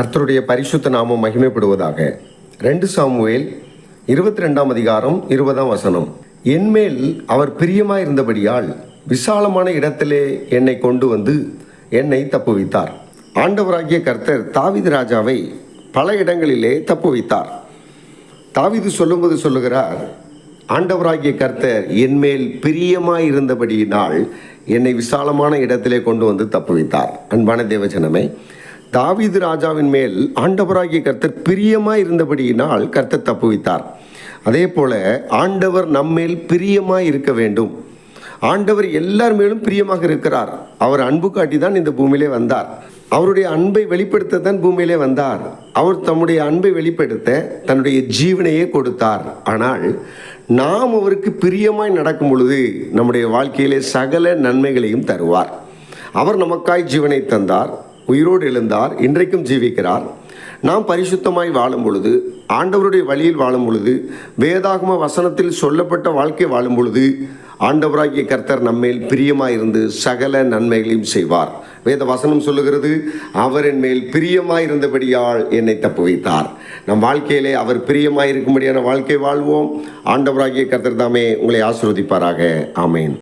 கர்த்தருடைய பரிசுத்த நாமம் மகிமைப்படுவதாக. 2 சாமுவேல் 22 அதிகாரம் 20 என்மேல் அவர் பிரியமாயிருந்தபடியால் விசாலமான இடத்திலே என்னை கொண்டு வந்து என்னை தப்புவித்தார். ஆண்டவராகிய கர்த்தர் தாவீது ராஜாவை பல இடங்களிலே தப்புவித்தார். தாவீது சொல்லும்போது சொல்லுகிறார், ஆண்டவராகிய கர்த்தர் என்மேல் பிரியமாயிருந்தபடியினால் என்னை விசாலமான இடத்திலே கொண்டு வந்து தப்புவித்தார். அன்பான தேவஜனமே, தாவீது ராஜாவின் மேல் ஆண்டவராகிய கர்த்தர் பிரியமாய் இருந்தபடியினால் கர்த்தர் தப்புவித்தார். அதே போல ஆண்டவர் நம்மேல் பிரியமாய் இருக்க வேண்டும். ஆண்டவர் எல்லார் மேலும் பிரியமாக இருக்கிறார். அவர் அன்பு காட்டி தான் இந்த பூமியிலே வந்தார். அவருடைய அன்பை வெளிப்படுத்த தான் பூமியிலே வந்தார். அவர் தம்முடைய அன்பை வெளிப்படுத்த தன்னுடைய ஜீவனையே கொடுத்தார். ஆனால் நாம் அவருக்கு பிரியமாய் நடக்கும் பொழுது நம்முடைய வாழ்க்கையிலே சகல நன்மைகளையும் தருவார். அவர் நமக்காய் ஜீவனை தந்தார், உயிரோடு எழுந்தார், இன்றைக்கும் ஜீவிக்கிறார். நாம் பரிசுத்தமாய் வாழும் பொழுது, ஆண்டவருடைய வழியில் வாழும் பொழுது, வேதாகம வசனத்தில் சொல்லப்பட்ட வாழ்க்கை வாழும் பொழுது ஆண்டவராகிய கர்த்தர் நம்மேல் பிரியமாயிருந்து சகல நன்மைகளையும் செய்வார். வேத வசனம் சொல்லுகிறது, அவர் என் மேல் பிரியமாயிருந்தபடியால் என்னை தப்புவித்தார். நம் வாழ்க்கையிலே அவர் பிரியமாயிருக்கும்படியான வாழ்க்கை வாழ்வோம். ஆண்டவராகிய கர்த்தர் தாமே உங்களை ஆசீர்வதிப்பாராக. ஆமேன்.